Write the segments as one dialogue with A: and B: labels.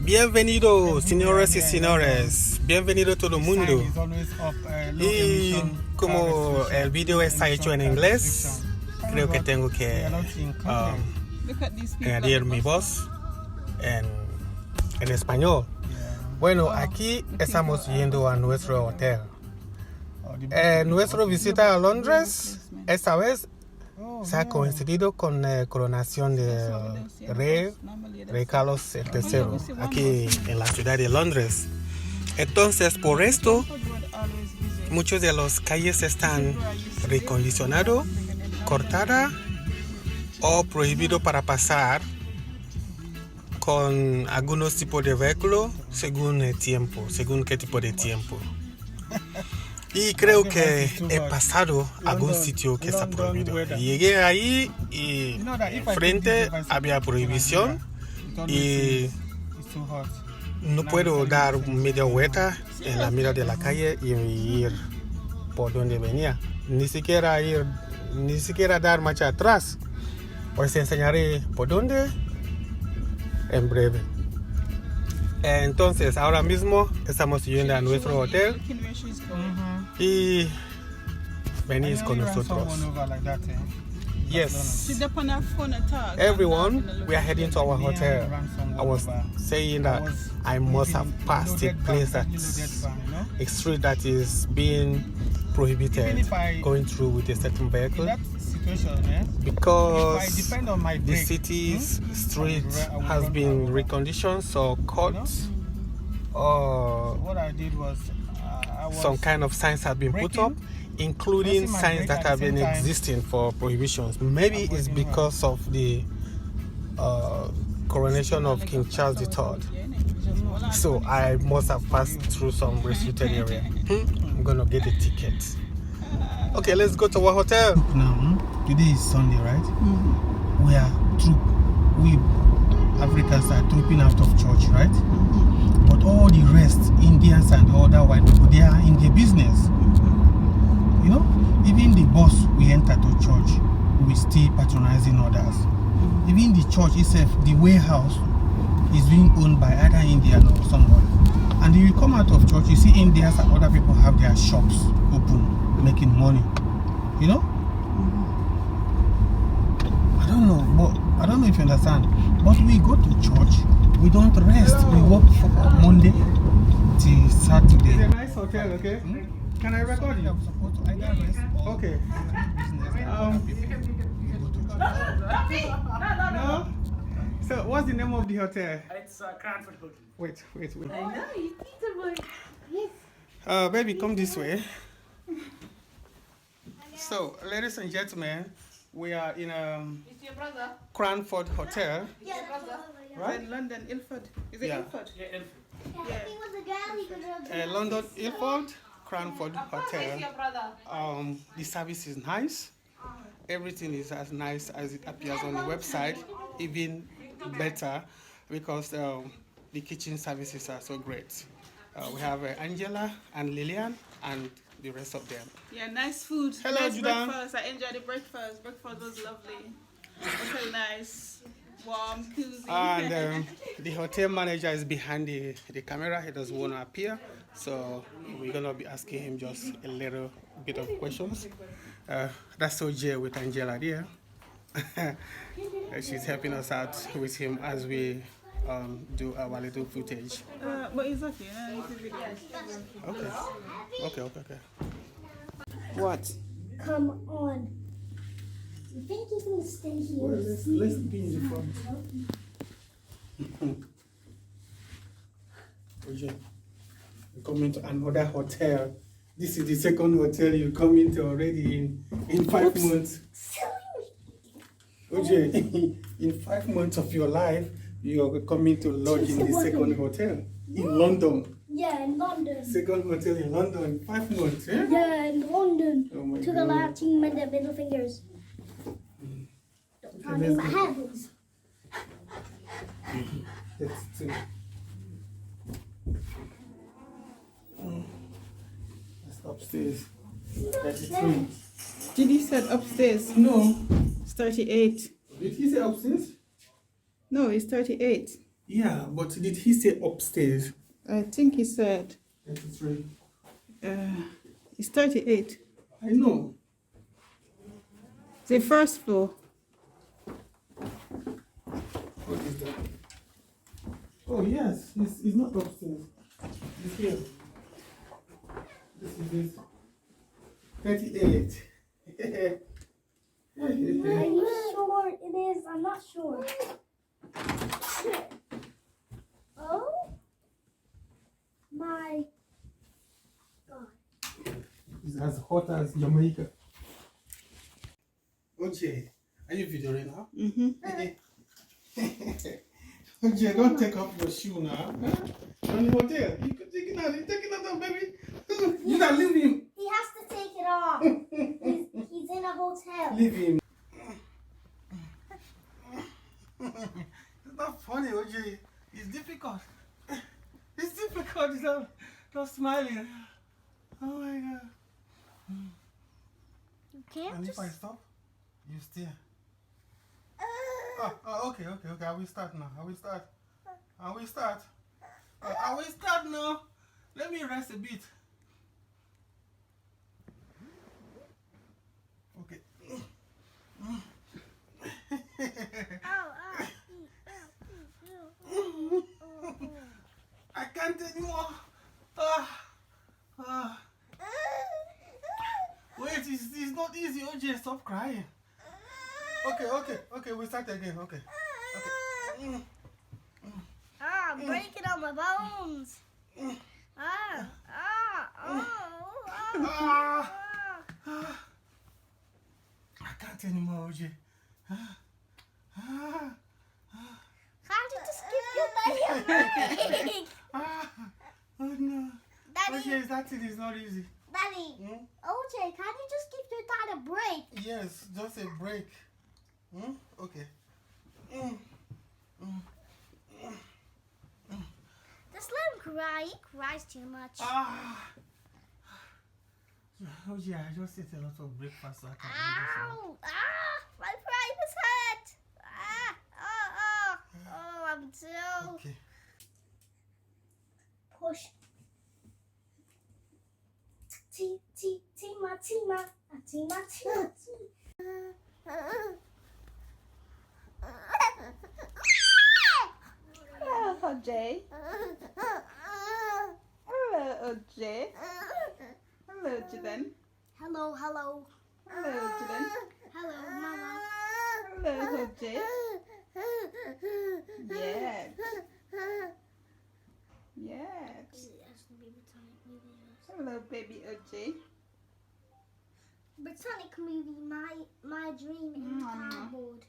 A: Bienvenido, señoras y señores. Bienvenido todo el mundo. Y como el video está hecho en inglés, creo que tengo que añadir mi voz en español. Bueno, aquí estamos yendo a nuestro hotel. Nuestra visita a Londres, esta vez, se ha coincidido con la coronación del rey Carlos III aquí en la ciudad de Londres. Entonces, por esto, muchas de las calles están recondicionadas, cortadas o prohibido para pasar con algunos tipos de vehículos según el tiempo, según qué tipo de tiempo. Y creo que he pasado a algún sitio que está prohibido. Llegué ahí y enfrente había prohibición y no puedo dar media vuelta en la mitad de la calle y ir por donde venía. Ni siquiera dar marcha atrás. Os enseñaré por dónde en breve. Entonces, ahora mismo estamos yendo a nuestro hotel y venís con nosotros. Yes. Everyone, we are heading to our hotel. I was saying that I must have passed a place a street that is being prohibited going through with a certain vehicle. Because the city's street has been reconditioned, so cut, or
B: what I did was
A: some kind of signs have been put up, including signs that have been existing for prohibitions. Maybe it's because of the coronation of King Charles III. So I must have passed through some restricted area. I'm gonna get a ticket. Okay, let's go to our hotel.
B: Now, today is Sunday, right? We Africans are trooping out of church, right? But all the rest, Indians and other white people, they are in the business. You know, even the bus we enter to church, we still patronizing others. Even the church itself, the warehouse is being owned by either Indian or somebody. And if you come out of church, you see Indians and other people have their shops open, making money. You know? I don't know, but I don't know if you understand. But we go to church, we don't rest. We work from Monday till Saturday.
A: It's a nice hotel, okay? Can I record you?
B: I'm supposed to either rest or
A: Okay. No? So, what's the name of the hotel?
C: It's Cranford Hotel.
A: Wait.
D: I know, you Peter boy. Yes.
A: Baby, come this way. So, ladies and gentlemen, we are in
D: It's your brother.
A: Cranford Hotel,
D: It's your brother.
A: right?
E: In London, Ilford. Is it
A: Yeah.
E: Ilford?
C: Yeah, Elford.
D: Yeah. He was a girl, he could
A: London Ilford, Cranford
D: It's
A: Hotel.
D: your brother.
A: The service is nice. Everything is as nice as it appears on the website, even better because the kitchen services are so great. We have Angela and Lillian and the rest of them.
E: Yeah, nice food.
A: Hello,
E: nice
A: Judan.
E: breakfast. I enjoyed the breakfast. Breakfast was lovely. Hotel nice, warm, cozy.
A: And the hotel manager is behind the camera. He doesn't want to appear. So we're going to be asking him just a little bit of questions. That's OJ with Angela there. She's helping us out with him as we do our little footage.
E: But it's okay. It's a video.
A: Okay.
E: What?
D: Come on. You think you can stay here?
A: Well, let's be in the front. OJ, you come into another hotel. This is the second hotel you come into already in 5 months. OJ, in 5 months of your life, you're coming to lodge in the second hotel in London.
D: Yeah, in London.
A: Second hotel in London, 5 months, eh?
D: Yeah, in London.
A: Oh my
D: To the
A: God.
D: left, you made the middle fingers. I mean, my hands.
A: That's two. That's upstairs. 32.
E: Did he said upstairs?
A: No.
E: It's 38.
A: Did he say upstairs?
E: No, it's 38.
B: Yeah, but did he say upstairs?
E: I think he said
B: 33.
E: it's 38.
B: I know.
E: The first floor.
B: What is that? Oh, yes. It's not upstairs. It's here. This is it. 38.
D: Are you sure it is? I'm not sure. Oh my God.
B: It's as hot as Jamaica. Okay. Are you videoing now?
E: Mm-hmm.
B: Okay, don't take off your shoe now. Huh? On the hotel. You can take it out. You take it out, baby. You not leave him.
D: He has to take it off. He's in a hotel.
B: Leave him. It's not funny, OJ. It's difficult. It's difficult. It's not smiling. Oh my God.
D: You can't
B: And
D: just...
B: if I stop, you stay. Okay. I will start now. I will start now. Let me rest a bit. Okay. I can't anymore. Wait, it's not easy, OJ. Stop crying. Okay, we start again. Okay.
D: I'm breaking all my bones.
B: I can't anymore, OJ.
D: Can't you just give your daddy a break?
B: Oh no.
D: Daddy,
B: OJ, that thing is not easy.
D: Daddy, OJ, can't you just give your dad a break?
B: Yes, just a break. Okay.
D: Just let him cry. He cries too much.
B: Oh yeah, I just ate a lot of breakfast, so I can
D: Ow! My private hurt. I'm so...
B: Okay.
D: Push. Tima.
E: Hello, OJ. Hello, OJ. Hello, Jaden.
D: Hello.
E: Hello, Jaden.
D: Hello, Mama.
E: Hello, OJ. Yes. Hello, baby OJ.
D: Botanic movie, my dream in cardboard.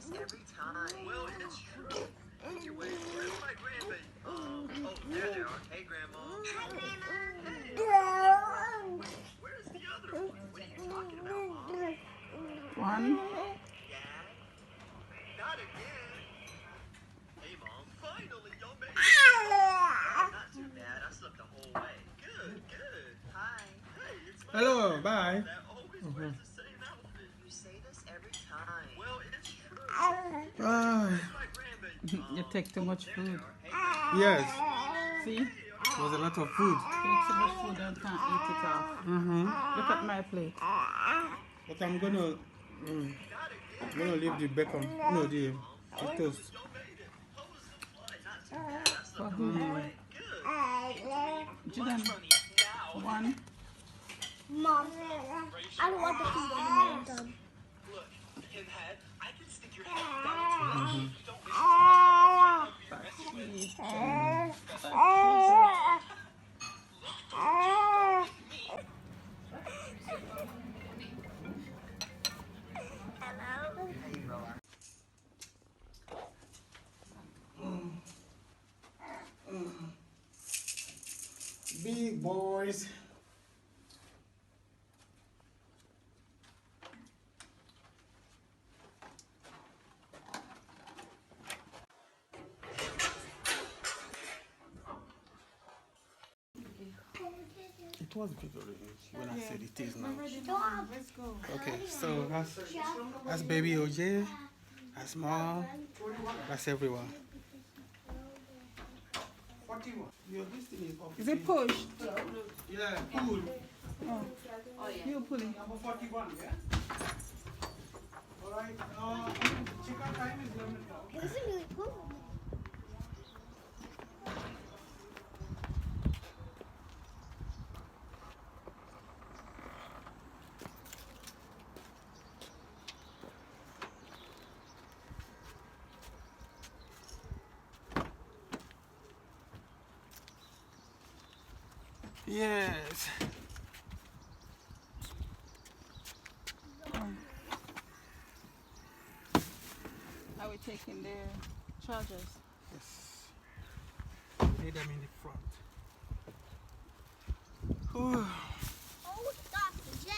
F: Every time. Well, it's true. Anyway, where's my grandbaby? Oh, there they are. Hey, Grandma. Hi, Grandma. Where's the other one? What are you talking about, Mom?
E: One.
F: Dad? Not again. Hey, Mom. Finally, y'all made it. Not too bad. I slept the whole way. Good. Hi. Hey, it's my
B: Hello, bye.
F: that always wears the same outfit. You say this every time. Well, it's true.
E: You take too much food.
B: Yes,
E: See?
B: it was a lot of food.
E: Take so much food and can't eat it off. Look at my plate.
B: But I'm gonna leave the bacon. No, the toast.
E: For who? Jaden. One.
D: Mom, I don't want the food anymore. I'm done.
F: Look, Pinhead, I can stick your head down into it. Don't make
B: Big boys. It was Victory when I said it is now.
E: Let's go.
B: Okay, so that's baby OJ, that's mom, that's everyone. 41. Your destiny is up.
E: Is it pushed?
B: Yeah, cool.
E: You pulling.
B: Number 41, yeah? Alright, check-out time is 11 o'clock.
D: This is really cool.
B: Yes.
E: Are we taking the chargers?
B: Yes. Lay them in the front. Whew.
D: Oh, Dr. J.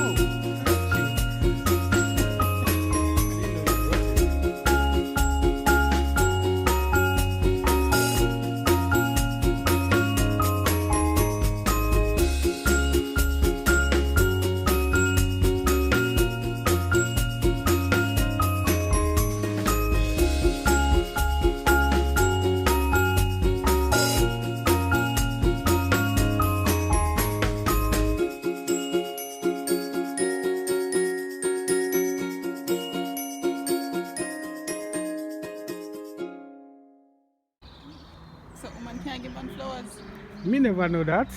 B: Wow, that's nice.
E: So woman can't give man flowers.
B: Me never know that.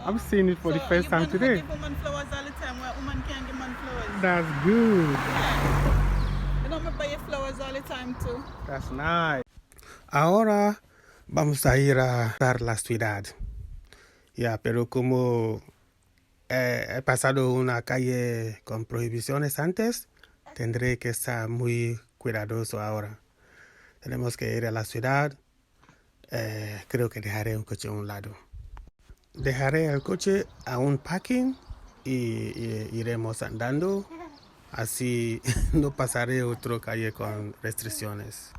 B: I'm seeing it for the first time today.
E: Give woman flowers all the time where woman can't give man flowers.
B: That's good.
E: You know me buy you flowers all the time too.
B: That's nice. Ahora vamos a ir a dar la ciudad. Ya, pero como he pasado una calle con prohibiciones antes, tendré que estar muy cuidadoso ahora. Tenemos que ir a la ciudad. Creo que dejaré un coche a un lado. Dejaré el coche a un parking y iremos andando. Así no pasaré otra calle con restricciones.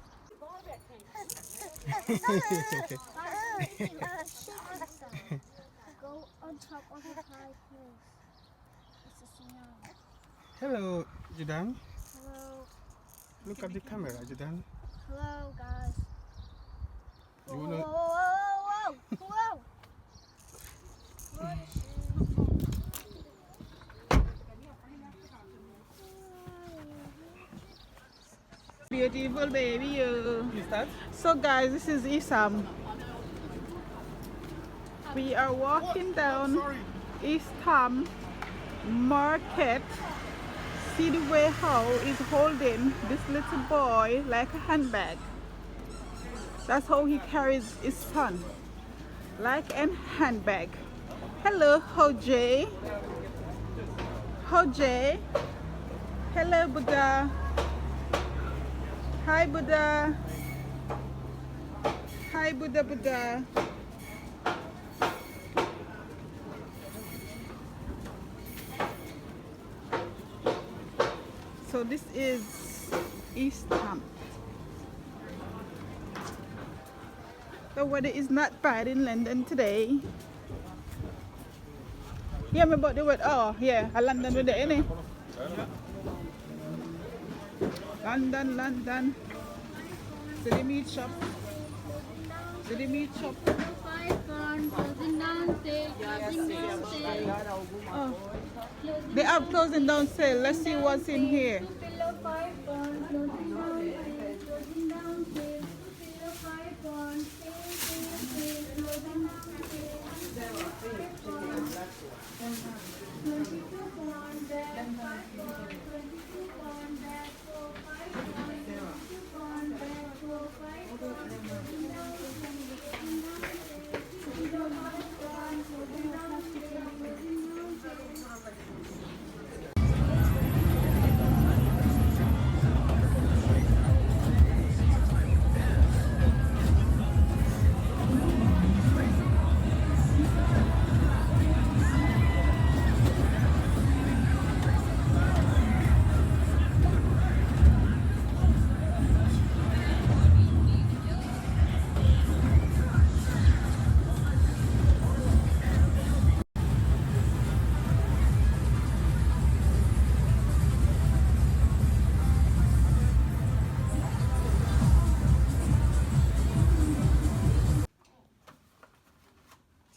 D: Go on top of the high cliff. It's a signal.
B: Hello, Judan.
D: Hello.
B: Look at the camera, Judan.
D: Hello, guys.
B: You
D: Whoa,
B: wanna...
D: whoa, whoa, whoa,
E: Beautiful baby you.
B: Is that?
E: So guys, this is Isam. We are walking down East Ham Market. See the way how he's holding this little boy like a handbag. That's how he carries his son, like a handbag. Hello, Hoj. Hoj. Hello, Buddha. Hi, Buddha. Hi, Buddha, Buddha. So this is East Ham. The weather is not bad in London today. Yeah, me about the weather. Oh, yeah, London with the innit? London, London. So the meat shop. So the meat shop. Oh, they have closing down sale. Let's see what's in here.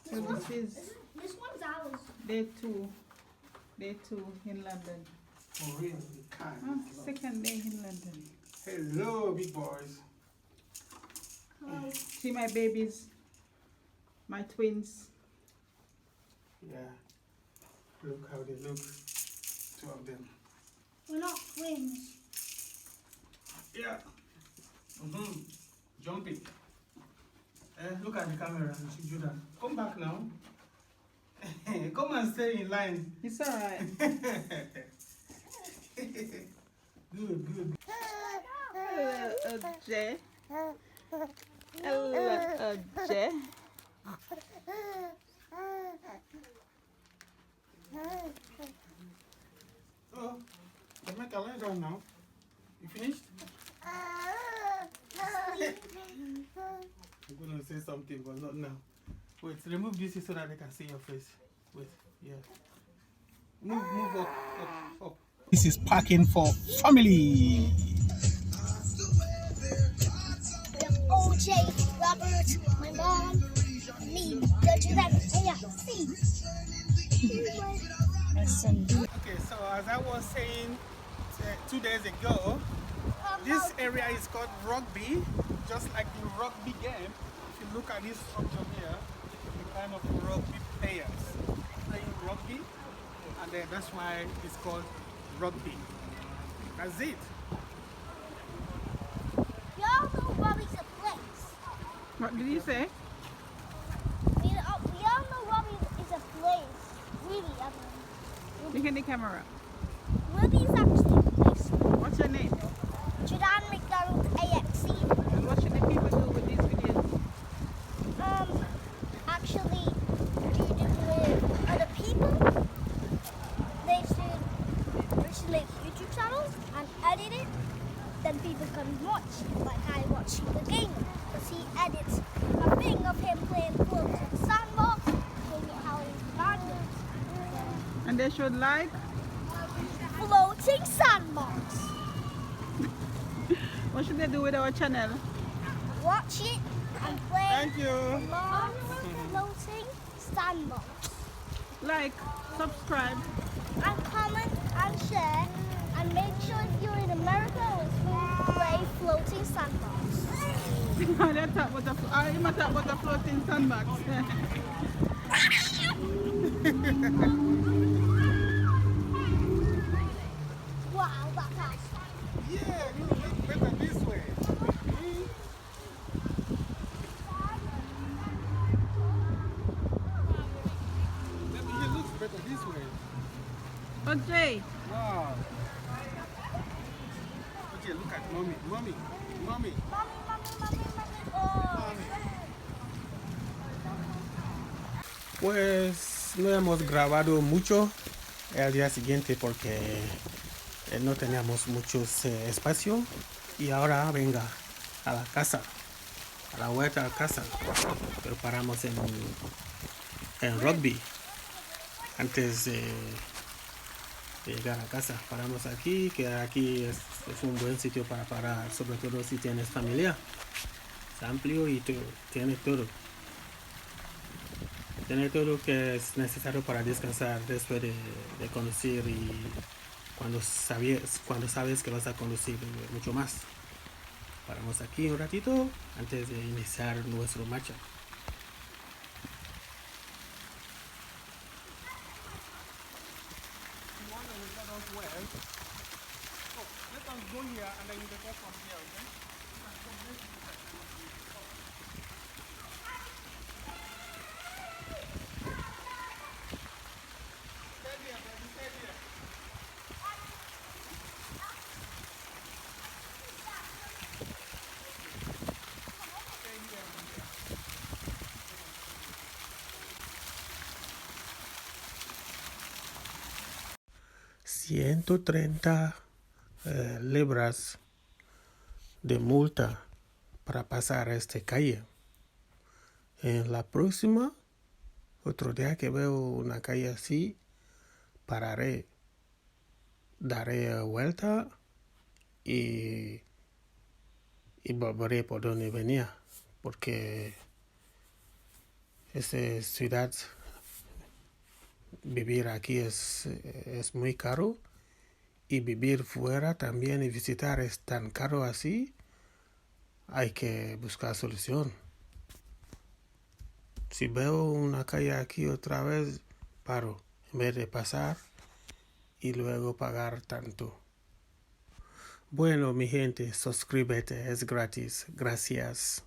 E: So this is
D: This one's ours.
E: day two in London.
B: For real, you can't.
E: Oh, second day in London.
B: Hello, big boys.
E: See my babies, my twins.
B: Yeah. Look how they look. Two of them.
D: We're not twins.
B: Yeah. Jumping. Look at the camera. You should do that. Come back now. Come and stay in line.
E: It's alright.
B: Good.
E: Hello, Jay. Hello, Jay.
B: Oh, Jamaican, lie down now. You finished? I'm gonna say something, but not now. Wait, remove this so that they can see your face. Wait, yeah. Move up. This is parking for family.
D: OJ, Robert, my mom, me, the my son.
B: Okay, so as I was saying 2 days ago, this area is called Rugby, just like the rugby game. If you look at this structure here, the kind of rugby players playing rugby, and then that's why it's called Rugby. That's it.
D: Y'all know Robbie's a place.
E: What did you say?
D: We all know Robbie is a place. Really, I mean.
E: Look in the camera.
D: Robbie is actually a place.
E: What's your name?
D: Jordan McDonald AXC.
E: And what should the people do with these videos?
D: Actually, do with other people. They should make YouTube channels and edit it. Then people can watch, like I watch the game. Because he edits a thing of him playing floating sandbox, showing you how his land is.
E: And they should like?
D: Floating sandbox.
E: What should they do with our channel?
D: Watch it and play
B: Thank you.
D: long floating sandbox.
E: Like, subscribe.
D: And comment and share. And make sure if you're in America, play floating sandbox.
E: They talk about a floating sandbox.
D: Wow, that fast.
B: Yeah, you look better this way. He looks better this way.
E: Oh, Jay,
B: Wow. here. Look at mommy.
D: Mommy. Oh.
A: Pues no hemos grabado mucho el día siguiente porque no teníamos mucho espacio y ahora venga a la casa, a la vuelta a casa, pero paramos en Rugby antes de llegar a casa. Paramos aquí, que aquí es un buen sitio para parar, sobre todo si tienes familia. Es amplio y tiene todo. Tiene todo lo que es necesario para descansar después de conducir y cuando sabes que vas a conducir mucho más. Paramos aquí un ratito antes de iniciar nuestro marcha.
B: Let us go here and then you can go from here, okay? Stay here, baby, stay here.
A: 130 libras de multa para pasar esta calle. En la próxima, otro día que veo una calle así, pararé, daré vuelta y volveré por donde venía, porque esta ciudad, vivir aquí es muy caro y vivir fuera también y visitar es tan caro así, hay que buscar solución. Si veo una calle aquí otra vez, paro en vez de pasar y luego pagar tanto. Bueno, mi gente, suscríbete, es gratis. Gracias.